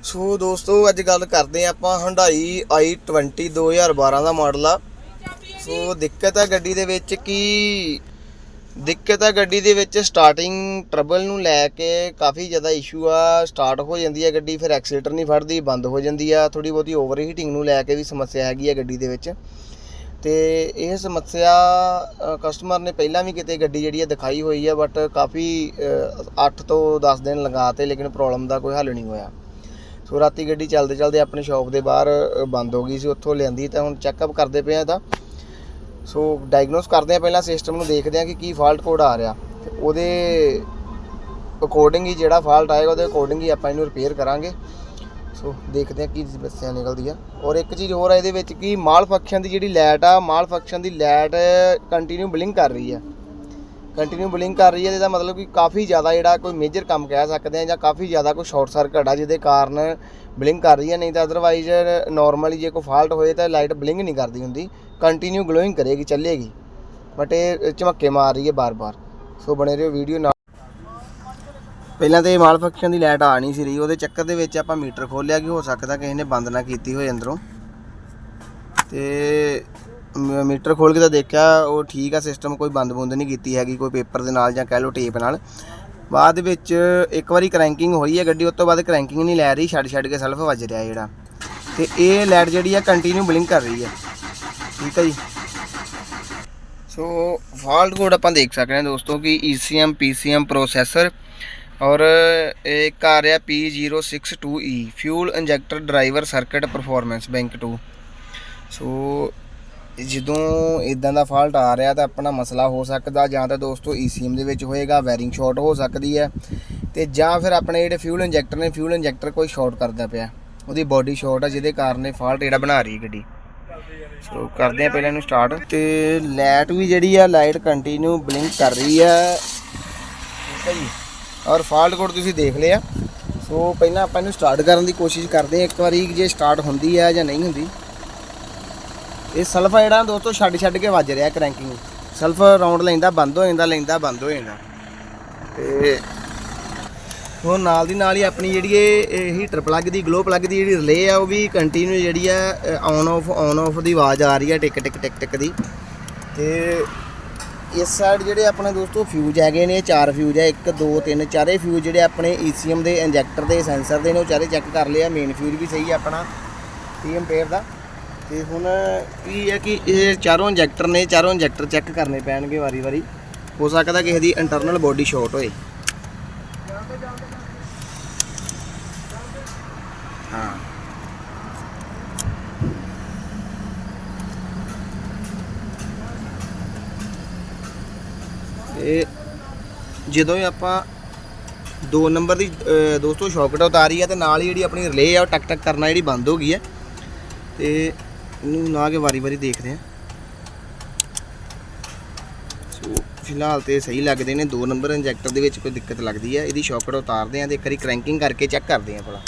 सो दोस्तों अज गल करते हैं आपां हुंडई i20 2012 का मॉडल आ। सो दिक्कत है गड्डी दे विच कि स्टार्टिंग ट्रबल नूं लैके काफ़ी ज़्यादा इशू आ। स्टार्ट हो जाती है गड्डी, फिर एक्सीलेटर नहीं फड़दी, बंद हो जाती है। थोड़ी बहुती ओवर हीटिंग नूं लैके भी समस्या हैगी है गड्डी दे विच। ते यह समस्या कस्टमर ने पहला भी किते गड्डी जिहड़ी दिखाई हुई है, बट काफ़ी 8 तो 10 दिन लगाते, लेकिन प्रॉब्लम का कोई हल नहीं होया। सो राती गड्डी चलते चलते अपने शॉप के बाहर बंद हो गई सी, उत्थों लियांदी तो हुण चैकअप करते पे था। सो डायग्नोस करते हैं, पहला सिस्टम में देखते हैं कि की फॉल्ट कोड आ रहा, ਉਹਦੇ अकॉर्डिंग ही ਜਿਹੜਾ फॉल्ट आएगा ਉਹਦੇ अकॉर्डिंग ही ਆਪਾਂ ਇਹਨੂੰ रिपेयर करांगे। सो देखते हैं की समस्या निकलती है। और एक चीज़ होर है ਇਹਦੇ ਵਿੱਚ कि माल फंक्शन की ਜਿਹੜੀ लाइट आ, माल फंक्शन की लाइट कंटिन्यू ब्लिंक कर रही है, कंटिन्यू ब्लिंक कर रही है। इसका मतलब कि काफ़ी ज़्यादा जोड़ा कोई मेजर काम कह सकते हैं, या काफ़ी ज़्यादा कोई शॉर्ट सर्किट है जिसके कारण ब्लिंक कर रही है। नहीं तो अदरवाइज नॉर्मली जो कोई फॉल्ट होए तो लाइट ब्लिंक नहीं करती होंगी, कंटिन्यू ग्लोइंग करेगी, चलेगी, बट ये झमक्के मार रही है बार बार। सो बने रहो वीडियो ना। पहला तो माल फंक्शन की लाइट आ नहीं सी रही, वो चक्कर के विच आपां मीटर खोलिया कि हो सकता किसी ने बंद ना की होए अंदरों, तो मीटर खोल के तो देखा वो ठीक है, सिस्टम कोई बंद बुंद नहीं की हैगी, कोई पेपर के नाल जां कह लो टेप नाल। बाद विच एक बारी क्रैंकिंग हुई है गड्डी, उस तो बाद क्रैंकिंग नहीं लै रही, छड्ड के सैल्फ वज रहा जिहड़ा, ते ये लाइट जिहड़ी है कंटिन्यू ब्लिंक कर रही है। ठीक है जी। सो फॉल्ट कोड आप देख सकते हैं दोस्तों कि ECM PCM प्रोसैसर, और एक आ रहा P062E fuel injector driver circuit performance bank 2। So ਜਦੋਂ इदां ਦਾ फॉल्ट आ रहा तो अपना मसला हो सकता, ਜਾਂ ਤਾਂ ਦੋਸਤੋ ECM ਦੇ ਵਿੱਚ ਹੋਏਗਾ, ਵਾਇਰਿੰਗ ਸ਼ਾਰਟ ਹੋ ਸਕਦੀ ਹੈ, ਤੇ ਜਾਂ ਫਿਰ ਆਪਣੇ ਜਿਹੜੇ ਫਿਊਲ ਇੰਜੈਕਟਰ ਨੇ, ਫਿਊਲ ਇੰਜੈਕਟਰ ਕੋਈ ਸ਼ਾਰਟ ਕਰਦਾ ਪਿਆ, ਉਹਦੀ ਬੋਡੀ ਸ਼ਾਰਟ ਹੈ ਜਿਹਦੇ ਕਾਰਨ ਇਹ ਫਾਲਟ ਜਿਹੜਾ ਬਣਾ ਰਹੀ ਹੈ ਗੱਡੀ। ਸੋ ਕਰਦੇ ਆ ਪਹਿਲਾਂ ਇਹਨੂੰ ਸਟਾਰਟ। ਤੇ ਲਾਈਟ ਵੀ ਜਿਹੜੀ ਆ ਲਾਈਟ ਕੰਟੀਨਿਊ ਬਲਿੰਕ ਕਰ ਰਹੀ ਹੈ। ਠੀਕ ਹੈ ਜੀ, ਔਰ ਫਾਲਟ ਕੋਡ ਤੁਸੀਂ ਦੇਖ ਲਿਆ। ਸੋ ਪਹਿਲਾਂ ਆਪਾਂ ਇਹਨੂੰ ਸਟਾਰਟ ਕਰਨ ਦੀ ਕੋਸ਼ਿਸ਼ ਕਰਦੇ ਹਾਂ ਇੱਕ ਵਾਰੀ, ਜੇ ਸਟਾਰਟ ਹੁੰਦੀ ਹੈ ਜਾਂ ਨਹੀਂ ਹੁੰਦੀ। ਇਹ ਸਲਫ ਜਿਹੜਾ ਦੋਸਤੋ ਛੱਡ ਕੇ ਵੱਜ ਰਿਹਾ ਕਰੈਂਕਿੰਗ, ਸਲਫ ਰਾਉਂਡ ਲੈਂਦਾ ਬੰਦ ਹੋ ਜਾਂਦਾ, ਲੈਂਦਾ ਬੰਦ ਹੋ ਜਾਂਦਾ। ਤੇ ਹੁਣ ਨਾਲ ਦੀ ਨਾਲ ਹੀ ਆਪਣੀ ਜਿਹੜੀ ਇਹ ਹੀਟਰ ਪਲੱਗ ਦੀ, ਗਲੋ ਪਲੱਗ ਦੀ ਜਿਹੜੀ ਰਿਲੇ ਆ, ਉਹ ਵੀ ਕੰਟੀਨਿਊ ਜਿਹੜੀ ਆ ਔਨ ਆਫ ਦੀ ਆਵਾਜ਼ ਆ ਰਹੀ ਹੈ, ਟਿਕ ਟਿਕ ਦੀ। ਤੇ ਇਸ ਸਾਈਡ ਜਿਹੜੇ ਆਪਣੇ ਦੋਸਤੋ ਫਿਊਜ਼ ਹੈਗੇ ਨੇ, 4 ਫਿਊਜ਼ ਹੈ, 1 2 3 ਚਾਰੇ ਫਿਊਜ਼ ਜਿਹੜੇ ਆਪਣੇ ECM ਦੇ ਇੰਜੈਕਟਰ ਦੇ ਸੈਂਸਰ ਦੇ ਨੇ, ਉਹ ਚਾਰੇ ਚੈੱਕ ਕਰ ਲਿਆ। ਮੇਨ ਫਿਊਜ਼ ਵੀ ਸਹੀ ਹੈ ਆਪਣਾ 30 ਐਂਪੀਅਰ ਦਾ। ਤੇ ਹੁਣ ਕੀ ਹੈ ਕਿ ਇਹ ਚਾਰੋਂ ਇੰਜੈਕਟਰ ਨੇ, ਚਾਰੋਂ ਇੰਜੈਕਟਰ ਚੈੱਕ ਕਰਨੇ ਪੈਣਗੇ ਵਾਰੀ, ਹੋ ਸਕਦਾ ਕਿਸੇ ਦੀ ਇੰਟਰਨਲ ਬੋਡੀ ਸ਼ਾਰਟ ਹੋਏ। ਹਾਂ, ਇਹ ਜਦੋਂ ਹੀ ਆਪਾਂ 2 ਨੰਬਰ ਦੀ ਦੋਸਤੋ ਸ਼ੌਕਟ ਉਤਾਰੀ ਹੈ, ਤੇ ਨਾਲ ਹੀ ਜਿਹੜੀ ਆਪਣੀ ਰਿਲੇ ਆ ਉਹ ਟਕ ਕਰਨਾ ਜਿਹੜੀ ਬੰਦ ਹੋ ਗਈ ਹੈ। ਤੇ ਇਹਨੂੰ ਲਾ ਕੇ ਵਾਰੀ ਦੇਖਦੇ ਹਾਂ। ਸੋ ਫਿਲਹਾਲ ਤੇ ਸਹੀ ਲੱਗਦੇ ਨੇ, 2 ਨੰਬਰ ਇੰਜੈਕਟਰ ਦੇ ਵਿੱਚ ਕੋਈ ਦਿੱਕਤ ਲੱਗਦੀ ਹੈ। ਇਹਦੀ ਸ਼ੌਕਟ ਉਤਾਰਦੇ ਹਾਂ ਤੇ ਇੱਕ ਵਾਰੀ ਕ੍ਰੈਂਕਿੰਗ ਕਰਕੇ ਚੈੱਕ ਕਰਦੇ ਹਾਂ ਭਲਾ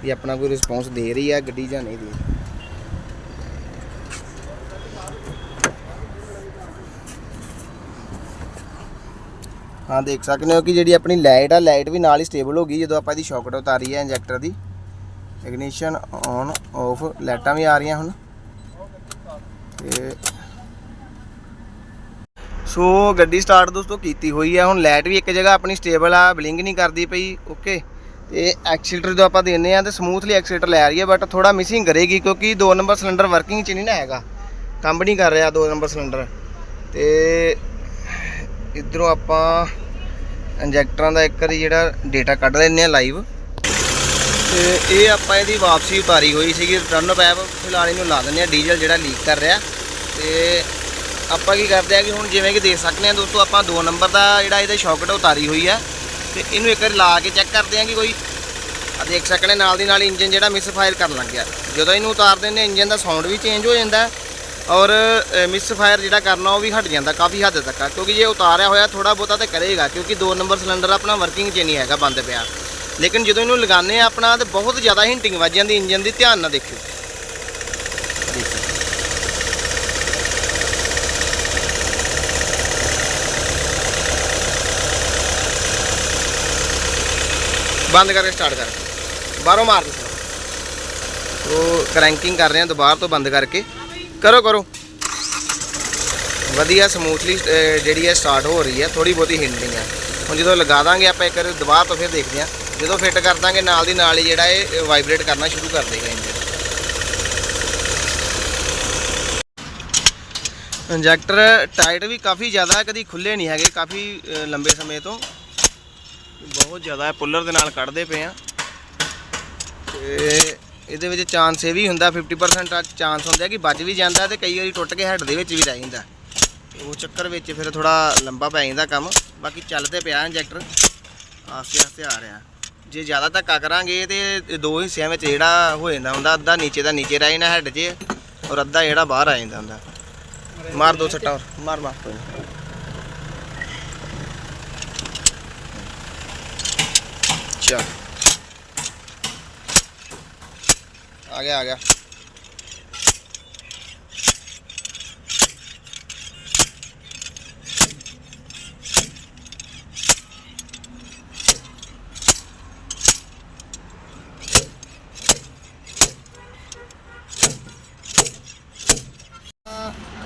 ਵੀ ਆਪਣਾ ਕੋਈ ਰਿਸਪੌਂਸ ਦੇ ਰਹੀ ਹੈ ਗੱਡੀ ਜਾਂ ਨਹੀਂ ਦੇ ਰਹੀ। हाँ देख सकते हो कि जी अपनी लाइट आ, लाइट भी नाल ही स्टेबल हो गई जो आप शॉकट उतारी है इंजैक्टर की। इग्निशन ऑन ऑफ लाइटां भी आ रही हुण। सो गड्डी स्टार्ट दोस्तों की हुई है, हुण लाइट भी एक जगह अपनी स्टेबल आ, ब्लिंक नहीं करती पई। ओके, तो एक्सीलेटर जो आप देने तो समूथली एक्सीलेटर लै रही है, बट थोड़ा मिसिंग करेगी क्योंकि 2 नंबर सिलेंडर वर्किंग च नहीं ना हैगा, काम नहीं कर रहा 2 नंबर सिलेंडर। तो इधरों आप इंजैक्टर का एक बारी जो डेटा कढ़ लें लाइव। तो ये आप वापसी उतारी हुई सी रिटर्न पैप, फिलहाल इन्हू ला दें डीजल जो लीक कर रहा। तो आप की करते हैं कि हूँ जिमें कि देख सकते हैं दोस्तों, आप 2 नंबर का जोड़ा ये शॉकट उतारी हुई है, तो इनू एक बार ला के चैक करते हैं कि कोई देख सकते हैं नाल दी नाल इंजन जो मिसफायर कर लग गया। जो इनू उतार दें इंजन का साउंड भी चेंज हो जाता है, और मिसफायर जो करना वो भी हट जाता काफ़ी हद तक, क्योंकि जो उतारिया होया थोड़ा बहुता तो करेगा, क्योंकि 2 नंबर सिलेंडर अपना वर्किंग च नहीं है बंद पाया। लेकिन जो इनू लगाने अपना तो बहुत ज़्यादा हिंटिंग वज जाती इंजन की, ध्यान ना देखियो। बंद करके स्टार्ट कर। ਬਾਹਰੋਂ ਮਾਰ ਦੋ। ਉਹ ਕਰੈਂਕਿੰਗ ਕਰ ਰਹੇ ਆ ਦੁਬਾਰਾ ਤੋਂ ਬੰਦ ਕਰਕੇ। ਕਰੋ ਕਰੋ ਵਧੀਆ ਸਮੂਥਲੀ ਜਿਹੜੀ ਹੈ ਸਟਾਰਟ ਹੋ ਰਹੀ ਹੈ। ਥੋੜੀ ਬਹੁਤੀ ਹਿਲਣੀ ਹੈ। ਹੁਣ ਜਦੋਂ ਲਗਾ ਦਾਂਗੇ ਆਪਾਂ ਇੱਕ ਦੁਬਾਰਾ ਤੋਂ ਫਿਰ ਦੇਖਦੇ ਹਾਂ। ਜਦੋਂ ਫਿੱਟ ਕਰ ਦਾਂਗੇ ਨਾਲ ਦੀ ਨਾਲ ਹੀ ਜਿਹੜਾ ਇਹ ਵਾਈਬ੍ਰੇਟ ਕਰਨਾ ਸ਼ੁਰੂ ਕਰ ਦੇਗਾ ਇੰਜਨ। ਇੰਜੈਕਟਰ ਟਾਈਟ ਵੀ ਕਾਫੀ ਜ਼ਿਆਦਾ ਹੈ, ਕਦੀ ਖੁੱਲੇ ਨਹੀਂ ਹੈਗੇ ਕਾਫੀ ਲੰਬੇ ਸਮੇਂ ਤੋਂ। ਬਹੁਤ ਜ਼ਿਆਦਾ ਪੁੱਲਰ ਦੇ ਨਾਲ ਕੱਢਦੇ ਪਏ ਆ। ਤੇ ਇਹਦੇ ਵਿੱਚ ਚਾਂਸ ਇਹ ਵੀ ਹੁੰਦਾ 50% ਚਾਂਸ ਹੁੰਦਾ ਕਿ ਵੱਜ ਵੀ ਜਾਂਦਾ ਤੇ ਕਈ ਵਾਰੀ ਟੁੱਟ ਕੇ ਹੈਡ ਦੇ ਵਿੱਚ ਵੀ ਰਹਿ ਜਾਂਦਾ। ਉਹ ਚੱਕਰ ਵਿੱਚ ਫਿਰ ਥੋੜਾ ਲੰਬਾ ਪੈ ਜਾਂਦਾ ਕੰਮ। ਬਾਕੀ ਚੱਲਦੇ ਪਿਆ ਇੰਜੈਕਟਰ ਆਸਤੇ ਆਸਤੇ ਆ ਰਿਹਾ। ਜੇ ਜ਼ਿਆਦਾ ਧੱਕਾ ਕਰਾਂਗੇ ਤੇ ਦੋ ਹਿੱਸਿਆਂ ਵਿੱਚ ਜਿਹੜਾ ਹੋ ਜਾਂਦਾ ਹੁੰਦਾ, ਅੱਧਾ ਨੀਚੇ ਦਾ ਨੀਚੇ ਰਹਿ ਜਾਂਦਾ ਹੈਡ 'ਚ ਔਰ ਅੱਧਾ ਜਿਹੜਾ ਬਾਹਰ ਆ ਜਾਂਦਾ ਹੁੰਦਾ। ਮਾਰ ਦੋ ਸੱਟਾਂ ਹੋਰ ਮਾਰ ਮਾਰ ਕੋਈ ਚੱਲ ਆ ਗਿਆ ਆ ਗਿਆ।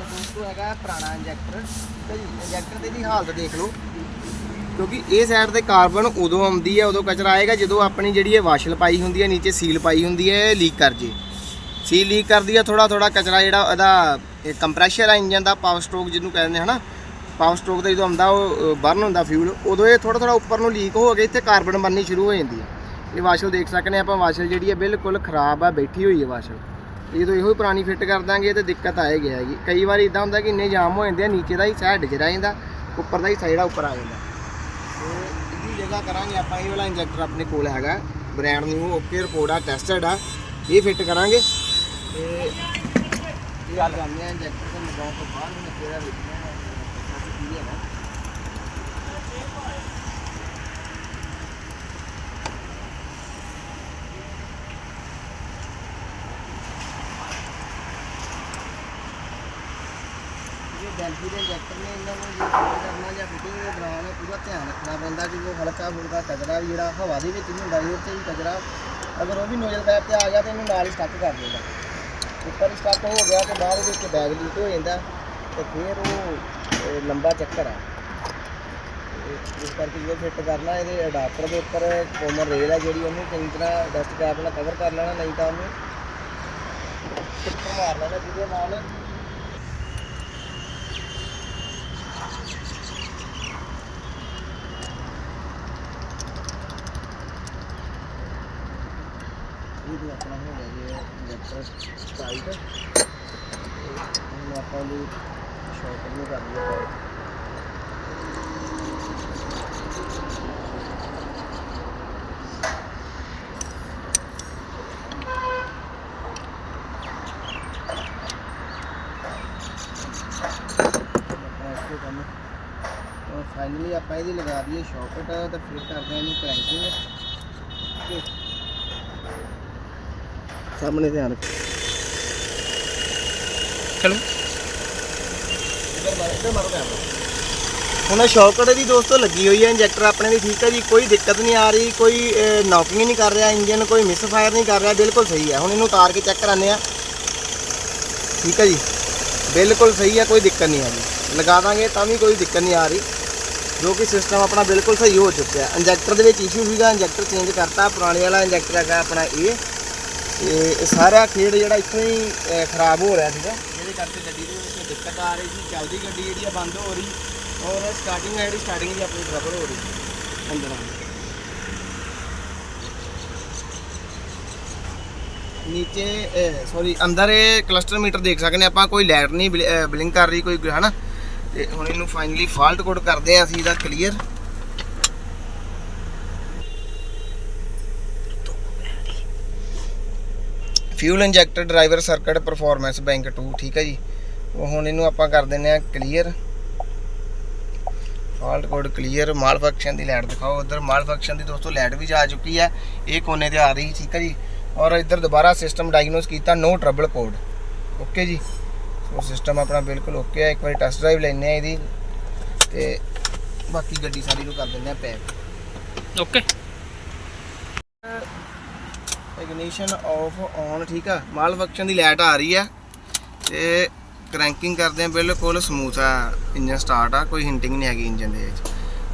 ਦੋਸਤੋ ਹੈਗਾ ਪੁਰਾਣਾ ਇੰਜੈਕਟਰ। ਠੀਕ ਹੈ ਜੀ। ਇੰਜੈਕਟਰ ਦੀ ਵੀ ਹਾਲਤ ਦੇਖ ਲਓ, ਕਿਉਂਕਿ ਇਹ ਸਾਈਡ ਤੇ ਕਾਰਬਨ ਉਦੋਂ ਆਉਂਦੀ ਹੈ, ਉਦੋਂ ਕਚਰਾ ਆਏਗਾ ਜਦੋਂ ਆਪਣੀ ਜਿਹੜੀ ਇਹ ਵਾਸ਼ਲ ਪਾਈ ਹੁੰਦੀ ਹੈ, ਨੀਚੇ ਸੀਲ ਪਾਈ ਹੁੰਦੀ ਹੈ, ਲੀਕ ਕਰ ਜੇ। ਸੀਲ ਲੀਕ ਕਰਦੀ ਹੈ, ਥੋੜਾ ਥੋੜਾ ਕਚਰਾ ਜਿਹੜਾ ਇਹਦਾ ਕੰਪਰੈਸ਼ਰ ਆ ਇੰਜਨ ਦਾ, ਪਾਵਰ ਸਟ੍ਰੋਕ ਜਿਹਨੂੰ ਕਹਿੰਦੇ ਹਨਾ, ਪਾਵਰ ਸਟ੍ਰੋਕ ਤੇ ਜਦੋਂ ਆਉਂਦਾ ਉਹ ਬਰਨ ਹੁੰਦਾ ਫਿਊਲ, ਉਦੋਂ ਇਹ ਥੋੜਾ ਥੋੜਾ ਉੱਪਰ ਨੂੰ ਲੀਕ ਹੋ ਕੇ ਇੱਥੇ ਕਾਰਬਨ ਬਣਨੀ ਸ਼ੁਰੂ ਹੋ ਜਾਂਦੀ ਹੈ। ਇਹ ਵਾਸ਼ਲ ਦੇਖ ਸਕਦੇ ਆਪਾਂ, ਵਾਸ਼ਲ ਜਿਹੜੀ ਹੈ ਬਿਲਕੁਲ ਖਰਾਬ ਆ, ਬੈਠੀ ਹੋਈ ਹੈ ਵਾਸ਼ਲ। ਜਦੋਂ ਇਹੋ ਹੀ ਪੁਰਾਣੀ ਫਿੱਟ ਕਰ ਦਾਂਗੇ ਤੇ ਦਿੱਕਤ ਆਏਗੀ ਹੈਗੀ। ਕਈ ਵਾਰੀ ਇਦਾਂ ਹੁੰਦਾ ਕਿ ਇੰਨੇ ਜਾਮ ਹੋ ਜਾਂਦੇ ਆ, ਨੀਚੇ ਦਾ ਹੀ ਸਾਈਡ 'ਚ ਰਹਿ ਜਾਂਦਾ, ਉੱਪਰ ਦਾ ਹੀ ਜਿਹੜਾ ਉੱਪਰ ਆ ਜਾਂਦਾ। ਤੇ ਇਹਦੀ ਜਗ੍ਹਾ ਕਰਾਂਗੇ ਆਪਾਂ, ਇਹ ਵਾਲਾ ਇੰਜੈਕਟਰ ਆਪਣੇ ਕੋਲ ਹੈਗਾ, ਬ੍ਰਾਂਡ ਨਿਊ ਓਕੇ ਰਿਪੋਰਟ ਆ, ਟੈਸਟਡ ਆ, ਇਹ ਫਿੱਟ ਕਰਾਂਗੇ। ਤੇ ਇਹ ਗੱਲ ਜਾਂਦੇ ਆ ਇੰਜੈਕਟਰ ਤੋਂ ਲਗਾਉਣ ਤੋਂ ਬਾਅਦ ਮੈਂ ਤੇਰਾ ਵੇਖਣਾ ਕੀ ਹੈ ਨਾ। ਡੈਲਫੀ ਦੇ ਇੰਜੈਕਟਰ ਨੇ ਇਹਨਾਂ ਨੂੰ ਜੇ ਫਿੱਟ ਕਰਨਾ ਜਾਂ ਫਿਟਿੰਗ ਦੇ ਦੌਰਾਨ ਪੂਰਾ ਧਿਆਨ ਰੱਖਣਾ ਪੈਂਦਾ ਕਿ ਉਹ ਹਲਕਾ ਫੁਲਕਾ ਕਚਰਾ ਵੀ ਜਿਹੜਾ ਹਵਾ ਦੇ ਵਿੱਚ ਵੀ ਹੁੰਦਾ, ਇਹਦੇ 'ਚ ਵੀ ਕਚਰਾ ਅਗਰ ਉਹ ਵੀ ਨੋਜ਼ਲ ਪੈਪ 'ਤੇ ਆ ਗਿਆ ਤਾਂ ਇਹਨੂੰ ਨਾਲ ਹੀ ਸਟੱਕ ਕਰ ਦੇਗਾ। ਉੱਪਰ ਸਟੱਕ ਹੋ ਗਿਆ ਤੇ ਬਾਅਦ ਵਿੱਚ ਬੈਗ ਲੀਕ ਹੋ ਜਾਂਦਾ ਤੇ ਫਿਰ ਉਹ ਲੰਬਾ ਚੱਕਰ ਆ। ਇਸ ਕਰਕੇ ਜਦੋਂ ਫਿੱਟ ਕਰਨਾ ਇਹਦੇ ਅਡਾਪਟਰ ਦੇ ਉੱਪਰ ਕੋਮਨ ਰੇਲ ਹੈ ਜਿਹੜੀ, ਉਹਨੂੰ ਚੰਗੀ ਤਰ੍ਹਾਂ ਡਸਟ ਕੈਪ ਨਾਲ ਕਵਰ ਕਰ ਲੈਣਾ, ਨਹੀਂ ਤਾਂ ਉਹਨੂੰ ਮਾਰ ਲੈਣਾ ਜਿਹਦੇ ਨਾਲ ਇਹ ਆਪਣਾ ਹੋ ਗਿਆ ਜੀ ਇੰਜੈਕਟਰ ਟਾਈਟ। ਹੁਣ ਆਪਾਂ ਨੂੰ ਸ਼ੌਕ ਨੂੰ ਕਰ ਲਿਆ। फाइनली आप ये लगा दिए शॉकेट, तो फिर करते हैं क्रैंकिंग। सामने ध्यान रखो, चलो इधर मारो कैमरा। ਹੁਣ ਸ਼ੌਕਟ ਦੀ ਦੋਸਤੋ ਲੱਗੀ ਹੋਈ ਹੈ ਇੰਜੈਕਟਰ ਆਪਣੇ ਦੀ। ਠੀਕ ਹੈ ਜੀ, ਕੋਈ ਦਿੱਕਤ ਨਹੀਂ ਆ ਰਹੀ, ਕੋਈ ਨੌਕਿੰਗ ਨਹੀਂ ਕਰ ਰਿਹਾ ਇੰਜਨ, ਕੋਈ ਮਿਸ ਫਾਇਰ ਨਹੀਂ ਕਰ ਰਿਹਾ, ਬਿਲਕੁਲ ਸਹੀ ਹੈ। ਹੁਣ ਇਹਨੂੰ ਉਤਾਰ ਕੇ ਚੈੱਕ ਕਰਾਉਂਦੇ ਆ। ਠੀਕ ਹੈ ਜੀ, ਬਿਲਕੁਲ ਸਹੀ ਹੈ, ਕੋਈ ਦਿੱਕਤ ਨਹੀਂ ਹੈਗੀ। ਲਗਾ ਦਾਂਗੇ ਤਾਂ ਵੀ ਕੋਈ ਦਿੱਕਤ ਨਹੀਂ ਆ ਰਹੀ, ਜੋ ਕਿ ਸਿਸਟਮ ਆਪਣਾ ਬਿਲਕੁਲ ਸਹੀ ਹੋ ਚੁੱਕਿਆ। ਇੰਜੈਕਟਰ ਦੇ ਵਿੱਚ ਇਸ਼ੂ ਸੀਗਾ, ਇੰਜੈਕਟਰ ਚੇਂਜ ਕਰਤਾ। ਪੁਰਾਣੇ ਵਾਲਾ ਇੰਜੈਕਟਰ ਹੈਗਾ ਆਪਣਾ ਇਹ ਸਾਰਾ ਖੇਡ ਜਿਹੜਾ ਇੱਥੋਂ ਹੀ ਖਰਾਬ ਹੋ ਰਿਹਾ ਸੀਗਾ, ਜਿਹਦੇ ਕਰਕੇ ਗੱਡੀ ਦੇ ਵਿੱਚ ਦਿੱਕਤ ਆ ਰਹੀ ਸੀ। ਚੱਲਦੀ ਗੱਡੀ ਜਿਹੜੀ ਆ ਬੰਦ ਹੋ ਰਹੀ, ਔਰ ਸਟਾਰਟਿੰਗ ਹੈ ਜਿਹੜੀ ਸਟਾਰਟਿੰਗ ਦੀ ਆਪਣੀ ਖਰਾਬ ਹੋ ਰਹੀ ਅੰਦਰ ਆ। नीचे सॉरी अंदर ये क्लस्टर मीटर देख सकते ਆਪਾਂ, कोई लाइट नहीं ब्लिंक कर रही कोई है ना। ਤੇ ਹੁਣ ਇਹਨੂੰ ਫਾਈਨਲੀ ਫਾਲਟ ਕੋਡ ਕਰਦੇ ਆ ਅਸੀਂ ਇਹਦਾ clear. Fuel injector driver circuit performance bank 2। ਠੀਕ ਹੈ ਜੀ, ਉਹ ਹੁਣ ਇਹਨੂੰ ਆਪਾਂ ਕਰ ਦਿੰਦੇ ਆ clear. Fault code clear. Malfunction ਦੀ ਲਾਈਟ ਦਿਖਾਓ। ਉਧਰ ਮਾਲ ਫੰਕਸ਼ਨ ਦੀ ਦੋਸਤੋ ਲਾਈਟ ਵੀ ਜਾ ਚੁੱਕੀ ਹੈ, ਇਹ ਕੋਨੇ ਤੇ ਆ ਰਹੀ। ਠੀਕ ਹੈ ਜੀ, और इधर दोबारा सिस्टम डायग्नोस किया, नो ट्रबल कोड। ओके जी, सो सिस्टम अपना बिल्कुल ओके है। एक बार टेस्ट ड्राइव लेने ये तो बाकी गड्डी सारी को कर दें pack. Okay ignition of on, ਠੀਕ ਆ। ਮਾਲ ਫੰਕਸ਼ਨ ਦੀ ਲਾਈਟ ਆ ਰਹੀ ਆ ਤੇ ਕਰੈਂਕਿੰਗ ਕਰਦੇ ਆ, ਬਿਲਕੁਲ ਸਮੂਥ ਆ ਇੰਜਨ ਸਟਾਰਟ ਆ, ਕੋਈ ਹਿੰਟਿੰਗ ਨਹੀਂ ਹੈਗੀ ਇੰਜਨ ਦੇ ਵਿੱਚ।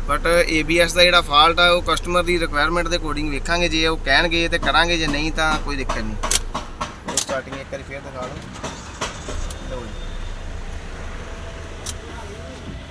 ਬਟ ABS ਦਾ ਜਿਹੜਾ ਫਾਲਟ ਆ ਉਹ ਕਸਟਮਰ ਦੀ ਰਿਕੁਆਇਰਮੈਂਟ ਦੇ ਅਕੋਰਡਿੰਗ ਵੇਖਾਂਗੇ, ਜੇ ਉਹ ਕਹਿਣਗੇ ਤੇ ਕਰਾਂਗੇ, ਜੇ ਨਹੀਂ ਤਾਂ ਕੋਈ ਦਿੱਕਤ ਨਹੀਂ। ਸਟਾਰਟਿੰਗ ਇੱਕ ਵਾਰੀ ਫੇਰ ਦਿਖਾ ਲਓ।